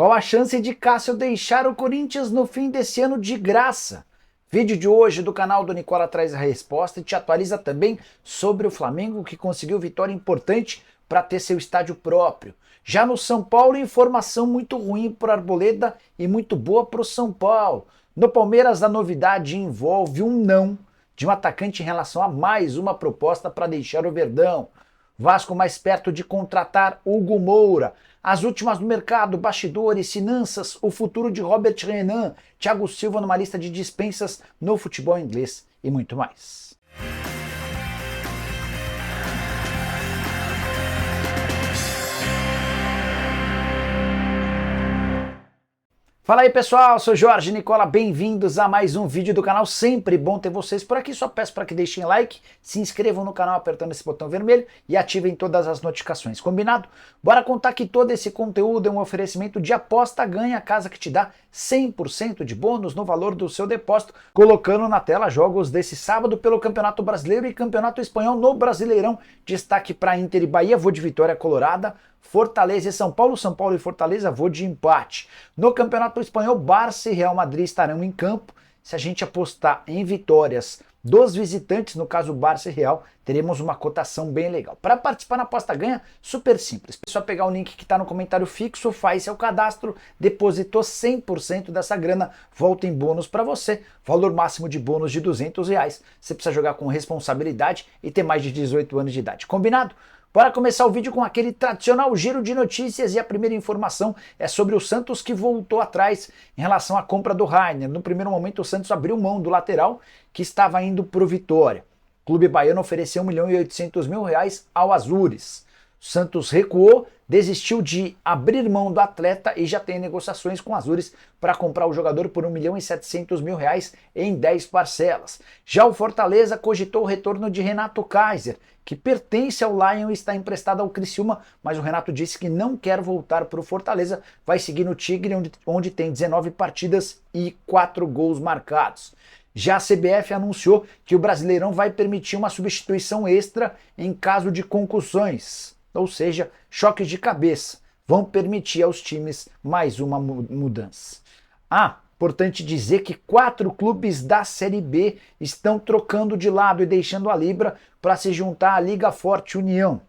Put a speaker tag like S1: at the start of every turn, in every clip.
S1: Qual a chance de Cássio deixar o Corinthians no fim desse ano de graça? Vídeo de hoje do canal do Nicola traz a resposta e te atualiza também sobre o Flamengo, que conseguiu vitória importante para ter seu estádio próprio. Já no São Paulo, informação muito ruim para o Arboleda e muito boa para o São Paulo. No Palmeiras, a novidade envolve um não de um atacante em relação a mais uma proposta para deixar o Verdão. Vasco mais perto de contratar Hugo Moura. As últimas no mercado, bastidores, finanças, o futuro de Robert Renan, Thiago Silva numa lista de dispensas no futebol inglês e muito mais. Fala aí pessoal, sou Jorge Nicola, bem-vindos a mais um vídeo do canal, sempre bom ter vocês por aqui, só peço para que deixem like, se inscrevam no canal apertando esse botão vermelho e ativem todas as notificações, combinado? Bora contar que todo esse conteúdo é um oferecimento de aposta ganha, casa que te dá 100% de bônus no valor do seu depósito, colocando na tela jogos desse sábado pelo Campeonato Brasileiro e Campeonato Espanhol no Brasileirão, destaque para Inter e Bahia, vou de vitória colorada, Fortaleza e São Paulo e Fortaleza, vou de empate. No Campeonato Espanhol, Barça e Real Madrid estarão em campo. Se a gente apostar em vitórias dos visitantes, no caso Barça e Real, teremos uma cotação bem legal. Para participar na aposta ganha, super simples. É só pegar o link que está no comentário fixo, faz seu cadastro, depositou 100% dessa grana, volta em bônus para você. Valor máximo de bônus de R$200. Você precisa jogar com responsabilidade e ter mais de 18 anos de idade. Combinado? Bora começar o vídeo com aquele tradicional giro de notícias e a primeira informação é sobre o Santos que voltou atrás em relação à compra do Rainer. No primeiro momento o Santos abriu mão do lateral que estava indo para o Vitória. O clube baiano ofereceu R$1.800.000 ao Azures. O Santos recuou, desistiu de abrir mão do atleta e já tem negociações com o Azures para comprar o jogador por R$1.700.000 em 10 parcelas. Já o Fortaleza cogitou o retorno de Renato Kaiser, que pertence ao Lion e está emprestado ao Criciúma, mas o Renato disse que não quer voltar para o Fortaleza, vai seguir no Tigre, onde tem 19 partidas e 4 gols marcados. Já a CBF anunciou que o Brasileirão vai permitir uma substituição extra em caso de concussões, ou seja, choques de cabeça. Vão permitir aos times mais uma mudança. Importante dizer que 4 clubes da Série B estão trocando de lado e deixando a Libra para se juntar à Liga Forte União.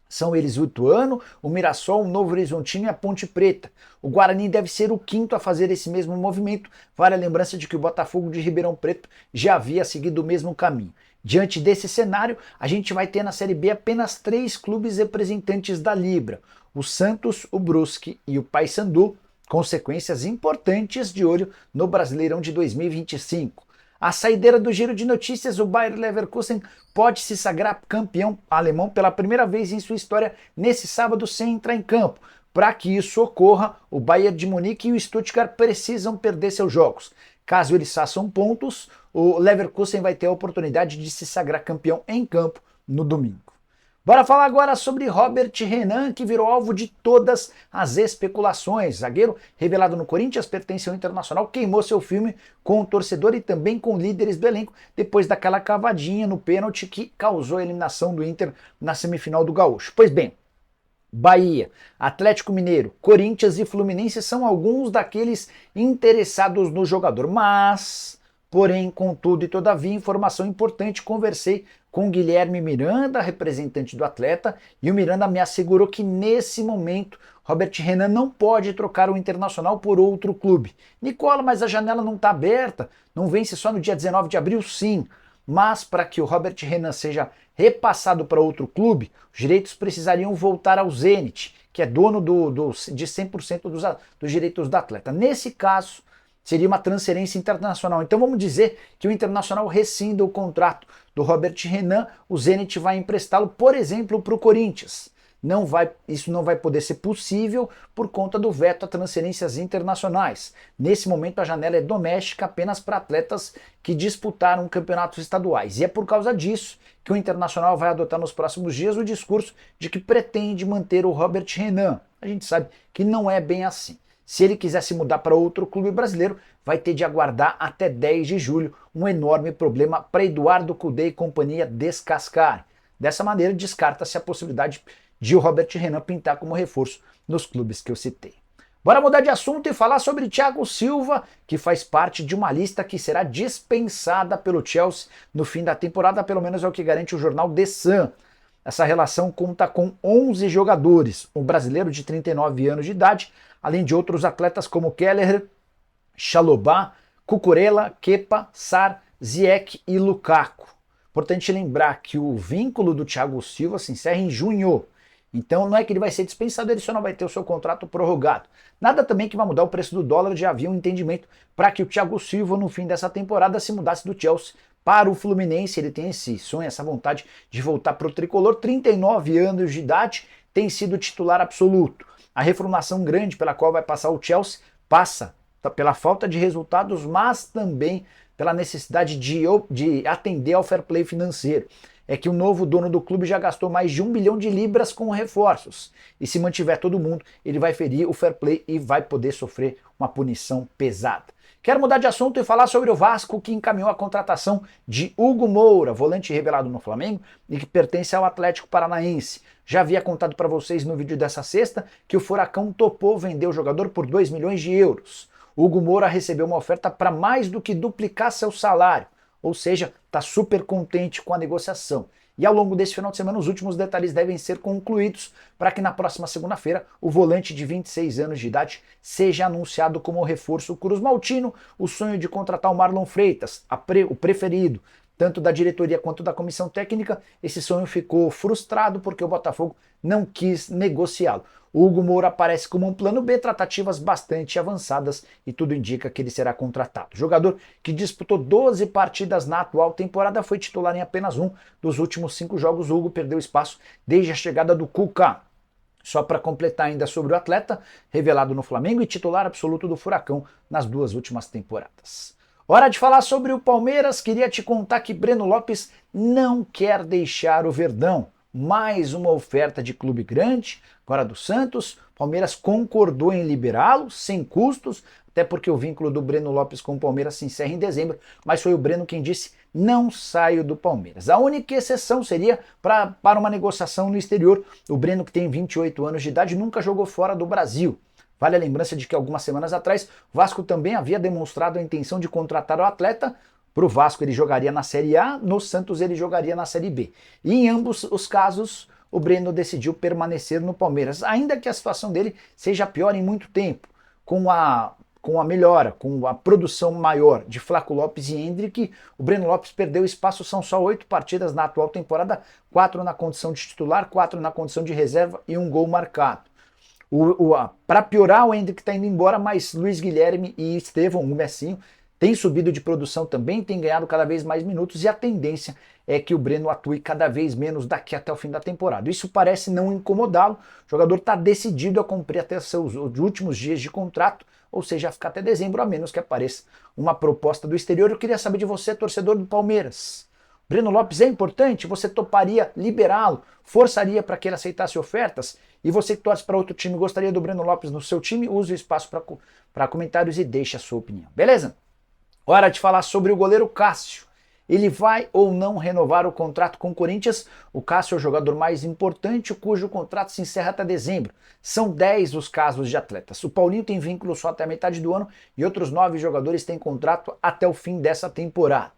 S1: São eles o Ituano, o Mirassol, o Novo Horizontino e a Ponte Preta. O Guarani deve ser o quinto a fazer esse mesmo movimento. Vale a lembrança de que o Botafogo de Ribeirão Preto já havia seguido o mesmo caminho. Diante desse cenário, a gente vai ter na Série B apenas 3 clubes representantes da Libra. O Santos, o Brusque e o Paysandu. Consequências importantes de olho no Brasileirão de 2025. A saideira do giro de notícias, o Bayer Leverkusen pode se sagrar campeão alemão pela primeira vez em sua história nesse sábado sem entrar em campo. Para que isso ocorra, o Bayern de Munique e o Stuttgart precisam perder seus jogos. Caso eles façam pontos, o Leverkusen vai ter a oportunidade de se sagrar campeão em campo no domingo. Bora falar agora sobre Robert Renan, que virou alvo de todas as especulações. Zagueiro revelado no Corinthians, pertence ao Internacional, queimou seu filme com o torcedor e também com líderes do elenco, depois daquela cavadinha no pênalti que causou a eliminação do Inter na semifinal do Gaúcho. Pois bem, Bahia, Atlético Mineiro, Corinthians e Fluminense são alguns daqueles interessados no jogador, porém, contudo e todavia, informação importante, conversei com Guilherme Miranda, representante do atleta, e o Miranda me assegurou que nesse momento Robert Renan não pode trocar o Internacional por outro clube. Nicola, mas a janela não está aberta, não vence só no dia 19 de abril? Sim, mas para que o Robert Renan seja repassado para outro clube, os direitos precisariam voltar ao Zenit, que é dono de 100% dos direitos do atleta. Nesse caso, seria uma transferência internacional. Então vamos dizer que o Internacional rescinda o contrato do Robert Renan, o Zenit vai emprestá-lo, por exemplo, para o Corinthians. Isso não vai poder ser possível por conta do veto a transferências internacionais. Nesse momento a janela é doméstica apenas para atletas que disputaram campeonatos estaduais. E é por causa disso que o Internacional vai adotar nos próximos dias o discurso de que pretende manter o Robert Renan. A gente sabe que não é bem assim. Se ele quiser se mudar para outro clube brasileiro, vai ter de aguardar até 10 de julho, um enorme problema para Eduardo Cudê e companhia descascar. Dessa maneira, descarta-se a possibilidade de o Robert Renan pintar como reforço nos clubes que eu citei. Bora mudar de assunto e falar sobre Thiago Silva, que faz parte de uma lista que será dispensada pelo Chelsea no fim da temporada, pelo menos é o que garante o jornal The Sun. Essa relação conta com 11 jogadores, um brasileiro de 39 anos de idade, além de outros atletas como Keller, Chalobah, Cucurella, Kepa, Sarr, Ziyech e Lukaku. Importante lembrar que o vínculo do Thiago Silva se encerra em junho. Então não é que ele vai ser dispensado, ele só não vai ter o seu contrato prorrogado. Nada também que vai mudar o preço do dólar, já havia um entendimento para que o Thiago Silva no fim dessa temporada se mudasse do Chelsea para o Fluminense. Ele tem esse sonho, essa vontade de voltar para o tricolor, 39 anos de idade, tem sido titular absoluto. A reformulação grande pela qual vai passar o Chelsea passa pela falta de resultados, mas também pela necessidade de atender ao fair play financeiro. É que o novo dono do clube já gastou mais de 1 bilhão de libras com reforços. E se mantiver todo mundo, ele vai ferir o fair play e vai poder sofrer uma punição pesada. Quero mudar de assunto e falar sobre o Vasco, que encaminhou a contratação de Hugo Moura, volante revelado no Flamengo e que pertence ao Atlético Paranaense. Já havia contado para vocês no vídeo dessa sexta que o Furacão topou vender o jogador por 2 milhões de euros. Hugo Moura recebeu uma oferta para mais do que duplicar seu salário, ou seja, está super contente com a negociação. E ao longo desse final de semana, os últimos detalhes devem ser concluídos para que na próxima segunda-feira o volante de 26 anos de idade seja anunciado como reforço Cruz Maltino. O sonho de contratar o Marlon Freitas, o preferido, tanto da diretoria quanto da comissão técnica, esse sonho ficou frustrado porque o Botafogo não quis negociá-lo. O Hugo Moura aparece como um plano B, tratativas bastante avançadas e tudo indica que ele será contratado. O jogador que disputou 12 partidas na atual temporada foi titular em apenas um dos últimos 5 jogos. O Hugo perdeu espaço desde a chegada do Cuca. Só para completar ainda sobre o atleta, revelado no Flamengo e titular absoluto do Furacão nas 2 últimas temporadas. Hora de falar sobre o Palmeiras. Queria te contar que Breno Lopes não quer deixar o Verdão. Mais uma oferta de clube grande, agora do Santos. Palmeiras concordou em liberá-lo, sem custos, até porque o vínculo do Breno Lopes com o Palmeiras se encerra em dezembro, mas foi o Breno quem disse: não saio do Palmeiras. A única exceção seria para uma negociação no exterior. O Breno, que tem 28 anos de idade, nunca jogou fora do Brasil. Vale a lembrança de que algumas semanas atrás, o Vasco também havia demonstrado a intenção de contratar o atleta. Para o Vasco ele jogaria na Série A, no Santos ele jogaria na Série B. E em ambos os casos, o Breno decidiu permanecer no Palmeiras, ainda que a situação dele seja pior em muito tempo. Com a melhora, com a produção maior de Flaco Lopes e Endrick, o Breno Lopes perdeu espaço. São só 8 partidas na atual temporada, 4 na condição de titular, 4 na condição de reserva e 1 gol marcado. Para piorar, o Endrick está indo embora, mas Luiz Guilherme e Estevão, o Messinho, tem subido de produção também, tem ganhado cada vez mais minutos e a tendência é que o Breno atue cada vez menos daqui até o fim da temporada. Isso parece não incomodá-lo, o jogador está decidido a cumprir até seus últimos dias de contrato, ou seja, a ficar até dezembro, a menos que apareça uma proposta do exterior. Eu queria saber de você, torcedor do Palmeiras. Breno Lopes é importante? Você toparia liberá-lo? Forçaria para que ele aceitasse ofertas? E você que torce para outro time, gostaria do Breno Lopes no seu time? Use o espaço para comentários e deixe a sua opinião. Beleza? Hora de falar sobre o goleiro Cássio. Ele vai ou não renovar o contrato com o Corinthians? O Cássio é o jogador mais importante, cujo contrato se encerra até dezembro. São 10 os casos de atletas. O Paulinho tem vínculo só até a metade do ano e outros 9 jogadores têm contrato até o fim dessa temporada.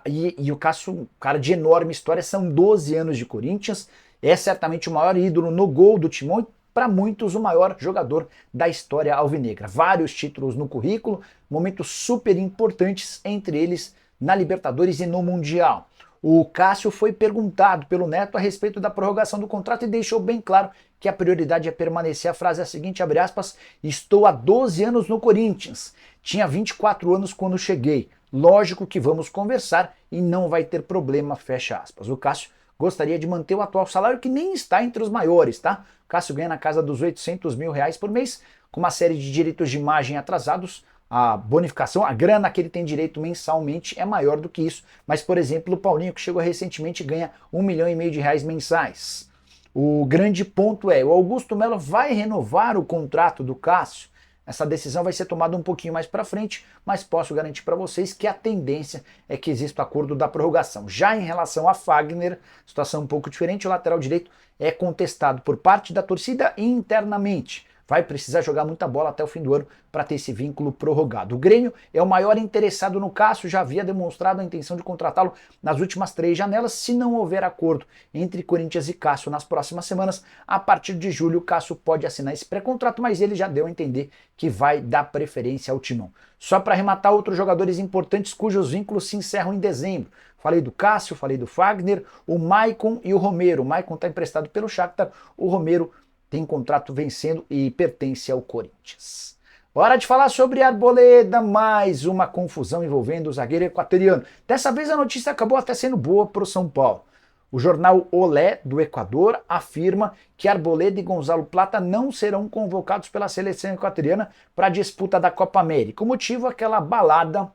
S1: E o Cássio, um cara de enorme história, são 12 anos de Corinthians, é certamente o maior ídolo no gol do Timão e para muitos o maior jogador da história alvinegra. Vários títulos no currículo, momentos super importantes, entre eles na Libertadores e no Mundial. O Cássio foi perguntado pelo Neto a respeito da prorrogação do contrato e deixou bem claro que a prioridade é permanecer. A frase é a seguinte, abre aspas: estou há 12 anos no Corinthians, tinha 24 anos quando cheguei, lógico que vamos conversar e não vai ter problema, fecha aspas. O Cássio gostaria de manter o atual salário, que nem está entre os maiores, tá? O Cássio ganha na casa dos 800 mil reais por mês, com uma série de direitos de imagem atrasados. A bonificação, a grana que ele tem direito mensalmente é maior do que isso. Mas, por exemplo, o Paulinho, que chegou recentemente, ganha 1,5 milhão de reais mensais. O grande ponto é, o Augusto Melo vai renovar o contrato do Cássio? Essa decisão vai ser tomada um pouquinho mais para frente, mas posso garantir para vocês que a tendência é que exista o acordo da prorrogação. Já em relação a Fagner, situação um pouco diferente, o lateral direito é contestado por parte da torcida internamente. vai precisar jogar muita bola até o fim do ano para ter esse vínculo prorrogado. O Grêmio é o maior interessado no Cássio, já havia demonstrado a intenção de contratá-lo nas últimas 3 janelas. Se não houver acordo entre Corinthians e Cássio nas próximas semanas, a partir de julho o Cássio pode assinar esse pré-contrato, mas ele já deu a entender que vai dar preferência ao Timão. Só para arrematar, outros jogadores importantes cujos vínculos se encerram em dezembro. Falei do Cássio, falei do Fagner, o Maicon e o Romero. O Maicon está emprestado pelo Shakhtar, o Romero tem contrato vencendo e pertence ao Corinthians. Hora de falar sobre Arboleda, mais uma confusão envolvendo o zagueiro equatoriano. Dessa vez a notícia acabou até sendo boa para o São Paulo. O jornal Olé, do Equador, afirma que Arboleda e Gonzalo Plata não serão convocados pela seleção equatoriana para a disputa da Copa América. O motivo é aquela balada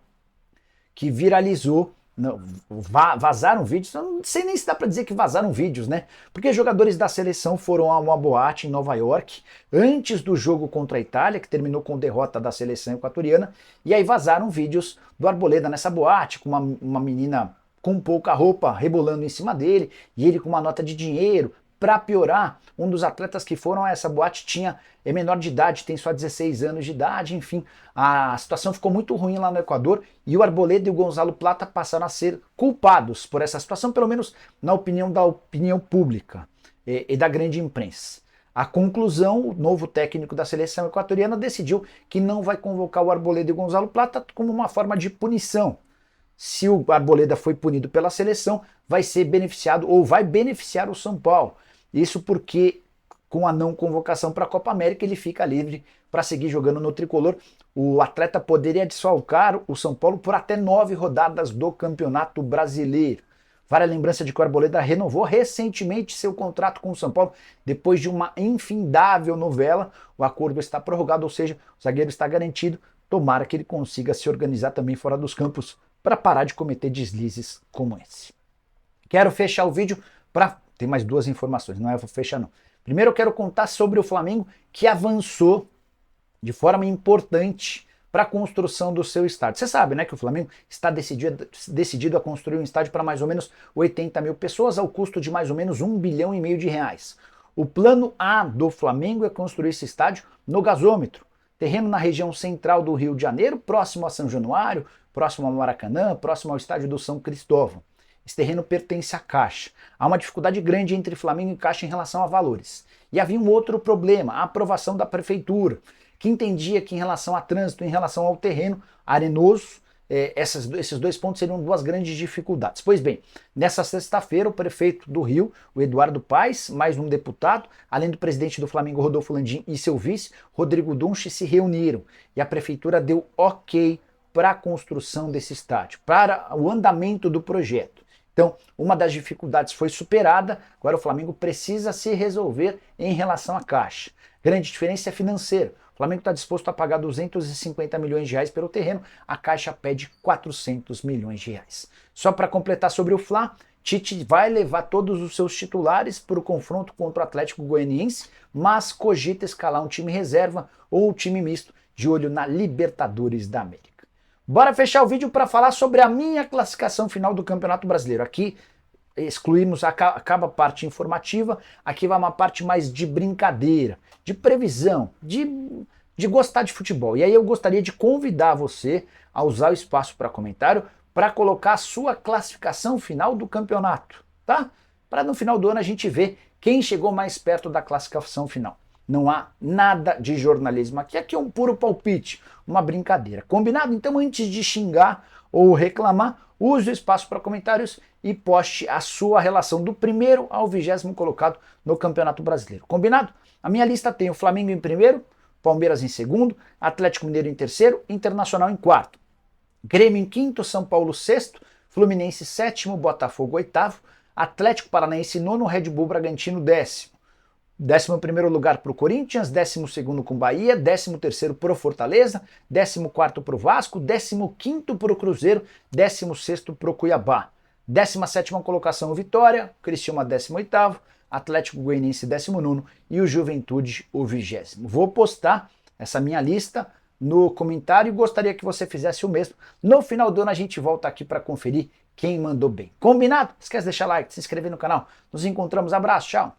S1: que viralizou. Não, vazaram vídeos, eu não sei nem se dá para dizer que vazaram vídeos, né? Porque jogadores da seleção foram a uma boate em Nova York antes do jogo contra a Itália, que terminou com derrota da seleção equatoriana, e aí vazaram vídeos do Arboleda nessa boate, com uma menina com pouca roupa rebolando em cima dele, e ele com uma nota de dinheiro. Para piorar, um dos atletas que foram a essa boate é menor de idade, tem só 16 anos de idade, enfim, a situação ficou muito ruim lá no Equador e o Arboleda e o Gonzalo Plata passaram a ser culpados por essa situação, pelo menos na opinião da opinião pública e da grande imprensa. A conclusão, o novo técnico da seleção equatoriana decidiu que não vai convocar o Arboleda e o Gonzalo Plata como uma forma de punição. Se o Arboleda foi punido pela seleção, vai ser beneficiado ou vai beneficiar o São Paulo. Isso porque, com a não convocação para a Copa América, ele fica livre para seguir jogando no tricolor. O atleta poderia desfalcar o São Paulo por até 9 rodadas do Campeonato Brasileiro. Vale a lembrança de que o Arboleda renovou recentemente seu contrato com o São Paulo, depois de uma infindável novela. O acordo está prorrogado, ou seja, o zagueiro está garantido. Tomara que ele consiga se organizar também fora dos campos para parar de cometer deslizes como esse. Quero fechar o vídeo para... Tem mais 2 informações, não é vou fechar não. Primeiro eu quero contar sobre o Flamengo, que avançou de forma importante para a construção do seu estádio. Você sabe, né, que o Flamengo está decidido a construir um estádio para mais ou menos 80 mil pessoas, ao custo de mais ou menos R$1,5 bilhão de reais. O plano A do Flamengo é construir esse estádio no gasômetro, terreno na região central do Rio de Janeiro, próximo a São Januário, próximo ao Maracanã, próximo ao estádio do São Cristóvão. Esse terreno pertence à Caixa. Há uma dificuldade grande entre Flamengo e Caixa em relação a valores. E havia um outro problema, a aprovação da prefeitura, que entendia que em relação a trânsito, em relação ao terreno arenoso, esses 2 pontos seriam 2 grandes dificuldades. Pois bem, nessa sexta-feira, o prefeito do Rio, o Eduardo Paes, mais um deputado, além do presidente do Flamengo, Rodolfo Landim, e seu vice, Rodrigo Dunche, se reuniram. E a prefeitura deu ok para a construção desse estádio, para o andamento do projeto. Então, uma das dificuldades foi superada, agora o Flamengo precisa se resolver em relação à Caixa. Grande diferença é financeira. O Flamengo está disposto a pagar 250 milhões de reais pelo terreno, a Caixa pede 400 milhões de reais. Só para completar sobre o Fla, Tite vai levar todos os seus titulares para o confronto contra o Atlético Goianiense, mas cogita escalar um time reserva ou um time misto de olho na Libertadores da América. Bora fechar o vídeo para falar sobre a minha classificação final do Campeonato Brasileiro. Aqui excluímos, acaba a parte informativa, aqui vai uma parte mais de brincadeira, de previsão, de gostar de futebol. E aí eu gostaria de convidar você a usar o espaço para comentário para colocar a sua classificação final do campeonato, tá? Para no final do ano a gente ver quem chegou mais perto da classificação final. Não há nada de jornalismo aqui, aqui é um puro palpite, uma brincadeira. Combinado? Então, antes de xingar ou reclamar, use o espaço para comentários e poste a sua relação do primeiro ao 20º colocado no Campeonato Brasileiro. Combinado? A minha lista tem o Flamengo em primeiro, Palmeiras em segundo, Atlético Mineiro em terceiro, Internacional em quarto, Grêmio em quinto, São Paulo sexto, Fluminense sétimo, Botafogo oitavo, Atlético Paranaense nono, Red Bull Bragantino décimo. 11º lugar para o Corinthians, 12º com o Bahia, 13º para o Fortaleza, 14º para o Vasco, 15º para o Cruzeiro, 16º para o Cuiabá. 17ª colocação o Vitória, Criciúma 18º, Atlético Goianiense 19º e o Juventude o 20º. Vou postar essa minha lista no comentário e gostaria que você fizesse o mesmo. No final do ano a gente volta aqui para conferir quem mandou bem. Combinado? Esquece de deixar like, se inscrever no canal. Nos encontramos, abraço, tchau!